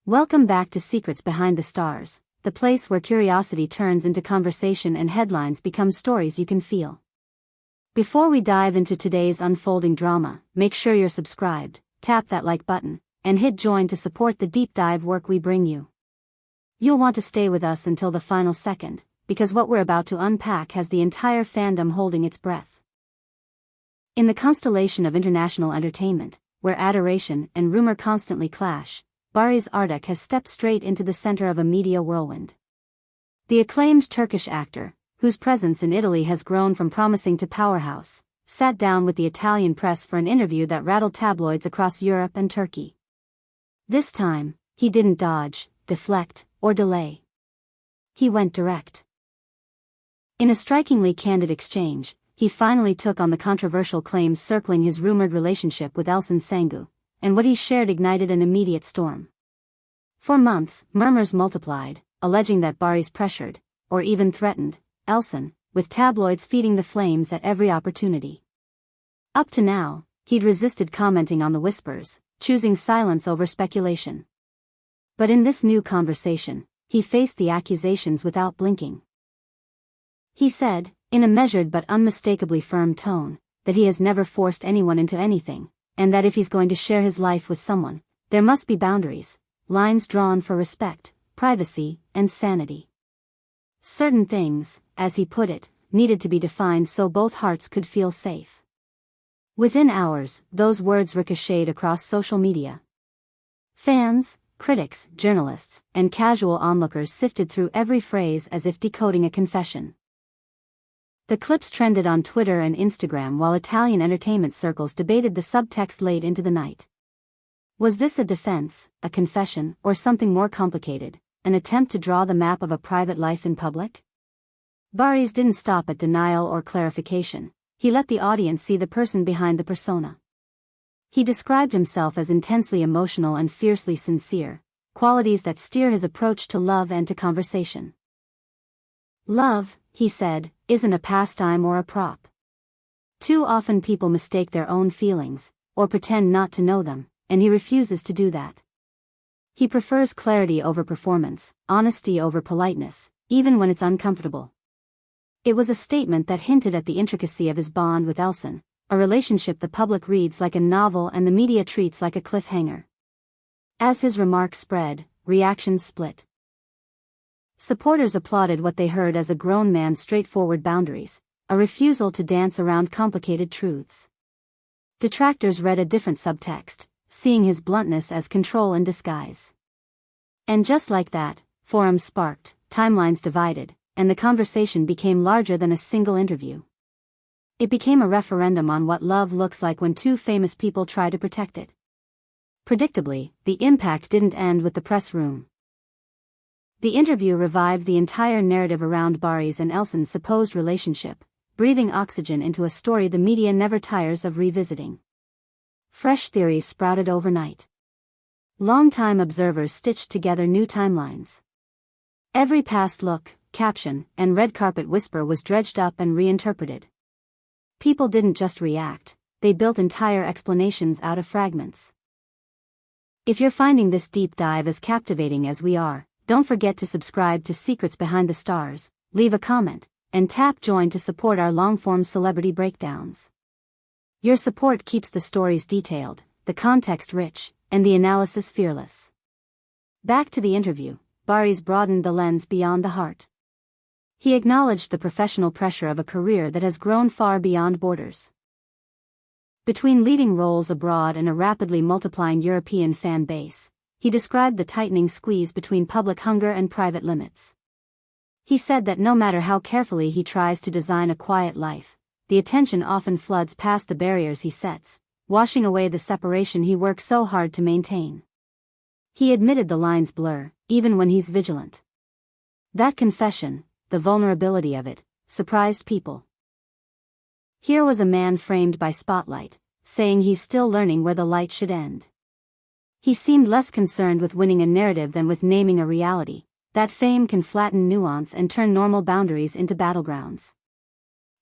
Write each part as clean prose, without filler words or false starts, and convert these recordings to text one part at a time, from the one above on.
Welcome back to Secrets Behind the Stars, the place where curiosity turns into conversation and headlines become stories you can feel. Before we dive into today's unfolding drama, make sure you're subscribed, tap that like button, and hit join to support the deep dive work we bring you. You'll want to stay with us until the final second, because what we're about to unpack has the entire fandom holding its breath. In the constellation of international entertainment, where adoration and rumor constantly clash, Barış has stepped straight into the center of a media whirlwind. The acclaimed Turkish actor, whose presence in Italy has grown from promising to powerhouse, sat down with the Italian press for an interview that rattled tabloids across Europe and Turkey. This time, he didn't dodge, deflect, or delay. He went direct. In a strikingly candid exchange, he finally took on the controversial claims circling his rumored relationship with Elçin, and what he shared ignited an immediate storm. For months, murmurs multiplied, alleging that Barış pressured, or even threatened, Elçin, with tabloids feeding the flames at every opportunity. Up to now, he'd resisted commenting on the whispers, choosing silence over speculation. But in this new conversation, he faced the accusations without blinking. He said, in a measured but unmistakably firm tone, that he has never forced anyone into anything, and that if he's going to share his life with someone, there must be boundaries, lines drawn for respect, privacy, and sanity. Certain things, as he put it, needed to be defined so both hearts could feel safe. Within hours, those words ricocheted across social media. Fans, critics, journalists, and casual onlookers sifted through every phrase as if decoding a confession. The clips trended on Twitter and Instagram while Italian entertainment circles debated the subtext late into the night. Was this a defense, a confession, or something more complicated, an attempt to draw the map of a private life in public? Barış didn't stop at denial or clarification. He let the audience see the person behind the persona. He described himself as intensely emotional and fiercely sincere, qualities that steer his approach to love and to conversation. Love, he said, isn't a pastime or a prop. Too often people mistake their own feelings, or pretend not to know them, and he refuses to do that. He prefers clarity over performance, honesty over politeness, even when it's uncomfortable. It was a statement that hinted at the intricacy of his bond with Elçin, a relationship the public reads like a novel and the media treats like a cliffhanger. As his remarks spread, reactions split. Supporters applauded what they heard as a grown man's straightforward boundaries, a refusal to dance around complicated truths. Detractors read a different subtext, seeing his bluntness as control in disguise. And just like that, forums sparked, timelines divided, and the conversation became larger than a single interview. It became a referendum on what love looks like when two famous people try to protect it. Predictably, the impact didn't end with the press room. The interview revived the entire narrative around Barış and Elçin's supposed relationship, breathing oxygen into a story the media never tires of revisiting. Fresh theories sprouted overnight. Longtime observers stitched together new timelines. Every past look, caption, and red carpet whisper was dredged up and reinterpreted. People didn't just react, they built entire explanations out of fragments. If you're finding this deep dive as captivating as we are, don't forget to subscribe to Secrets Behind the Stars, leave a comment, and tap join to support our long-form celebrity breakdowns. Your support keeps the stories detailed, the context rich, and the analysis fearless. Back to the interview, Barış broadened the lens beyond the heart. He acknowledged the professional pressure of a career that has grown far beyond borders. Between leading roles abroad and a rapidly multiplying European fan base, he described the tightening squeeze between public hunger and private limits. He said that no matter how carefully he tries to design a quiet life, the attention often floods past the barriers he sets, washing away the separation he works so hard to maintain. He admitted the lines blur, even when he's vigilant. That confession, the vulnerability of it, surprised people. Here was a man framed by spotlight, saying he's still learning where the light should end. He seemed less concerned with winning a narrative than with naming a reality, that fame can flatten nuance and turn normal boundaries into battlegrounds.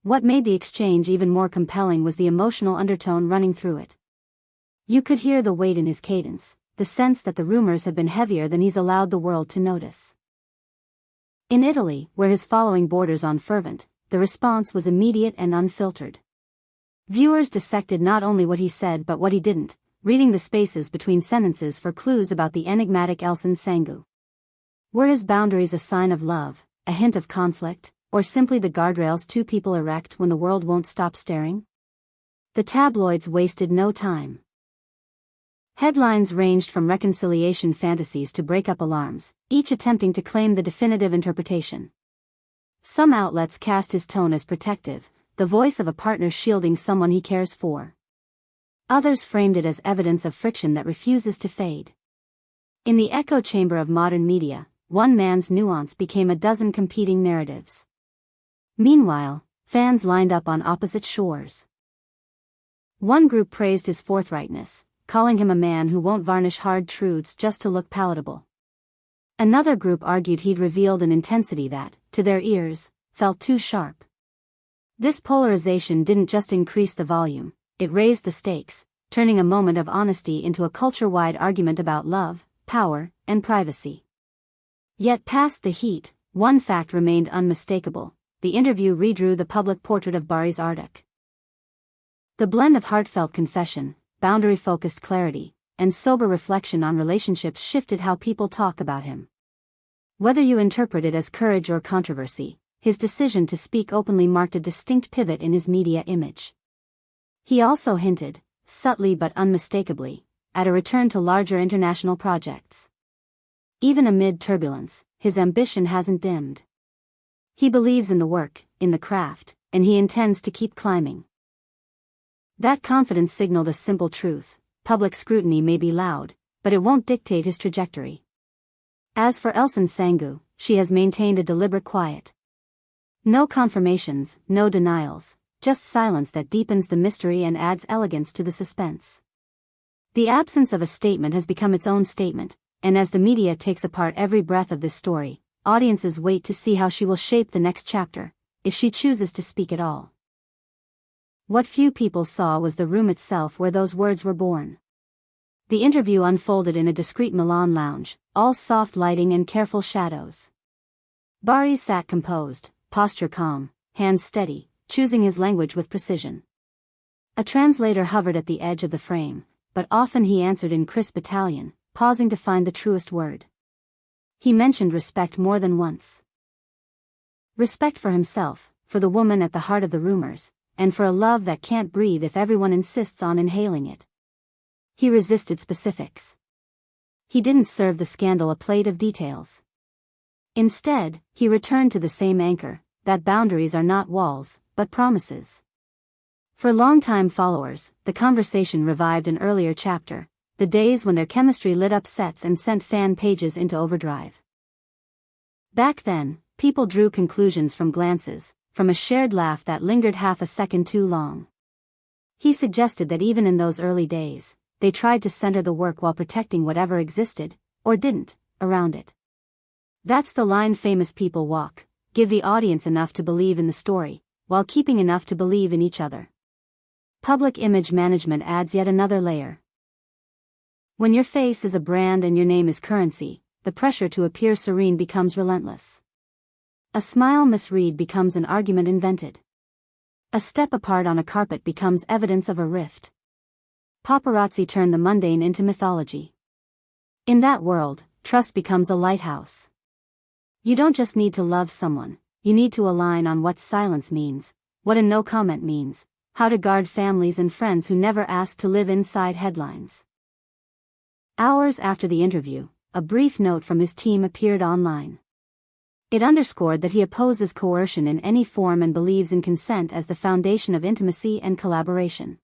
What made the exchange even more compelling was the emotional undertone running through it. You could hear the weight in his cadence, the sense that the rumors have been heavier than he's allowed the world to notice. In Italy, where his following borders on fervent, the response was immediate and unfiltered. Viewers dissected not only what he said but what he didn't, reading the spaces between sentences for clues about the enigmatic Elçin Sangu. Were his boundaries a sign of love, a hint of conflict, or simply the guardrails two people erect when the world won't stop staring? The tabloids wasted no time. Headlines ranged from reconciliation fantasies to breakup alarms, each attempting to claim the definitive interpretation. Some outlets cast his tone as protective, the voice of a partner shielding someone he cares for. Others framed it as evidence of friction that refuses to fade. In the echo chamber of modern media, one man's nuance became a dozen competing narratives. Meanwhile, fans lined up on opposite shores. One group praised his forthrightness, calling him a man who won't varnish hard truths just to look palatable. Another group argued he'd revealed an intensity that, to their ears, felt too sharp. This polarization didn't just increase the volume, it raised the stakes, turning a moment of honesty into a culture-wide argument about love, power, and privacy. Yet past the heat, one fact remained unmistakable: the interview redrew the public portrait of Barış Arduç. The blend of heartfelt confession, boundary-focused clarity, and sober reflection on relationships shifted how people talk about him. Whether you interpret it as courage or controversy, his decision to speak openly marked a distinct pivot in his media image. He also hinted, subtly but unmistakably, at a return to larger international projects. Even amid turbulence, his ambition hasn't dimmed. He believes in the work, in the craft, and he intends to keep climbing. That confidence signaled a simple truth: public scrutiny may be loud, but it won't dictate his trajectory. As for Elçin Sangu, she has maintained a deliberate quiet. No confirmations, no denials, just silence that deepens the mystery and adds elegance to the suspense. The absence of a statement has become its own statement, and as the media takes apart every breath of this story, audiences wait to see how she will shape the next chapter, if she chooses to speak at all. What few people saw was the room itself where those words were born. The interview unfolded in a discreet Milan lounge, all soft lighting and careful shadows. Barış sat composed, posture calm, hands steady, choosing his language with precision. A translator hovered at the edge of the frame, but often he answered in crisp Italian, pausing to find the truest word. He mentioned respect more than once. Respect for himself, for the woman at the heart of the rumors, and for a love that can't breathe if everyone insists on inhaling it. He resisted specifics. He didn't serve the scandal a plate of details. Instead, he returned to the same anchor, that boundaries are not walls, but promises. For longtime followers, the conversation revived an earlier chapter, the days when their chemistry lit up sets and sent fan pages into overdrive. Back then, people drew conclusions from glances, from a shared laugh that lingered half a second too long. He suggested that even in those early days, they tried to center the work while protecting whatever existed, or didn't, around it. That's the line famous people walk: give the audience enough to believe in the story, while keeping enough to believe in each other. Public image management adds yet another layer. When your face is a brand and your name is currency, the pressure to appear serene becomes relentless. A smile misread becomes an argument invented. A step apart on a carpet becomes evidence of a rift. Paparazzi turn the mundane into mythology. In that world, trust becomes a lighthouse. You don't just need to love someone, you need to align on what silence means, what a no comment means, how to guard families and friends who never asked to live inside headlines. Hours after the interview, a brief note from his team appeared online. It underscored that he opposes coercion in any form and believes in consent as the foundation of intimacy and collaboration.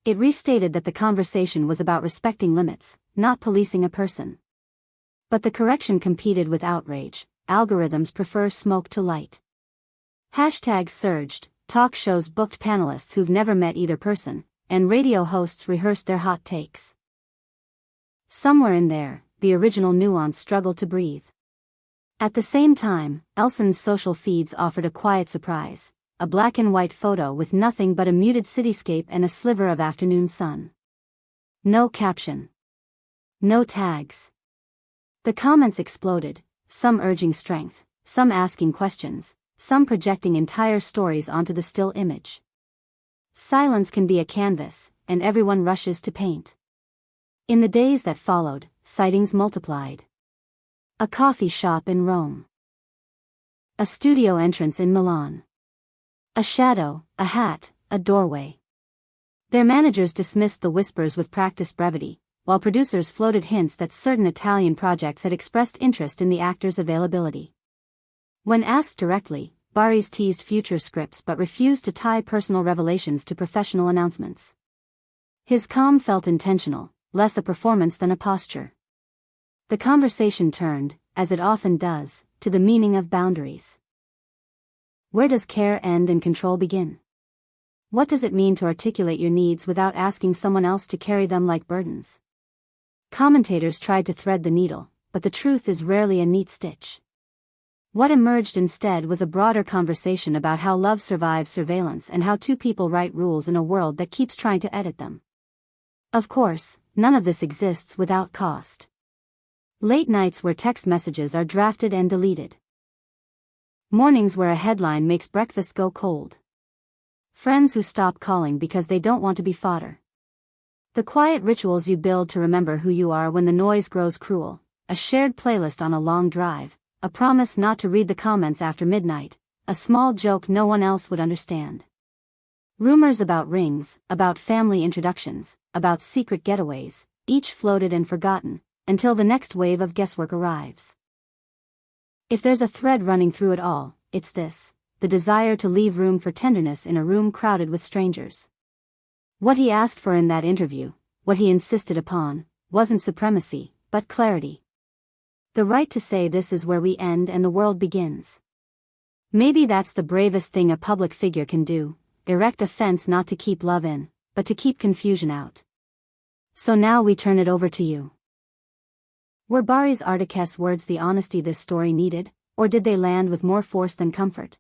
It restated that the conversation was about respecting limits, not policing a person. But the correction competed with outrage: algorithms prefer smoke to light. Hashtags surged, talk shows booked panelists who've never met either person, and radio hosts rehearsed their hot takes. Somewhere in there, the original nuance struggled to breathe. At the same time, Elçin's social feeds offered a quiet surprise: a black-and-white photo with nothing but a muted cityscape and a sliver of afternoon sun. No caption. No tags. The comments exploded, some urging strength, some asking questions, some projecting entire stories onto the still image. Silence can be a canvas, and everyone rushes to paint. In the days that followed, sightings multiplied. A coffee shop in Rome. A studio entrance in Milan. A shadow, a hat, a doorway. Their managers dismissed the whispers with practiced brevity, while producers floated hints that certain Italian projects had expressed interest in the actors' availability. When asked directly, Barış teased future scripts but refused to tie personal revelations to professional announcements. His calm felt intentional, less a performance than a posture. The conversation turned, as it often does, to the meaning of boundaries. Where does care end and control begin? What does it mean to articulate your needs without asking someone else to carry them like burdens? Commentators tried to thread the needle, but the truth is rarely a neat stitch. What emerged instead was a broader conversation about how love survives surveillance and how two people write rules in a world that keeps trying to edit them. Of course, none of this exists without cost. Late nights where text messages are drafted and deleted. Mornings where a headline makes breakfast go cold. Friends who stop calling because they don't want to be fodder. The quiet rituals you build to remember who you are when the noise grows cruel, a shared playlist on a long drive, a promise not to read the comments after midnight, a small joke no one else would understand. Rumors about rings, about family introductions, about secret getaways, each floated and forgotten, until the next wave of guesswork arrives. If there's a thread running through it all, it's this: the desire to leave room for tenderness in a room crowded with strangers. What he asked for in that interview, what he insisted upon, wasn't supremacy, but clarity. The right to say this is where we end and the world begins. Maybe that's the bravest thing a public figure can do, erect a fence not to keep love in, but to keep confusion out. So now we turn it over to you. Were Barış Artikes' words the honesty this story needed, or did they land with more force than comfort?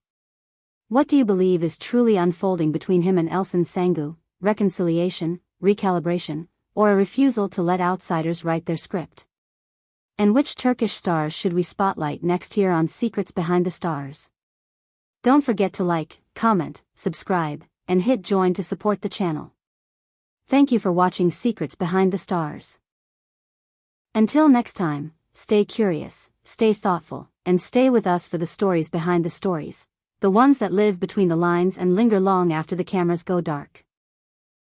What do you believe is truly unfolding between him and Elçin Sangu? Reconciliation, recalibration, or a refusal to let outsiders write their script? And which Turkish stars should we spotlight next here on Secrets Behind the Stars? Don't forget to like, comment, subscribe, and hit join to support the channel. Thank you for watching Secrets Behind the Stars. Until next time, stay curious, stay thoughtful, and stay with us for the stories behind the stories, the ones that live between the lines and linger long after the cameras go dark.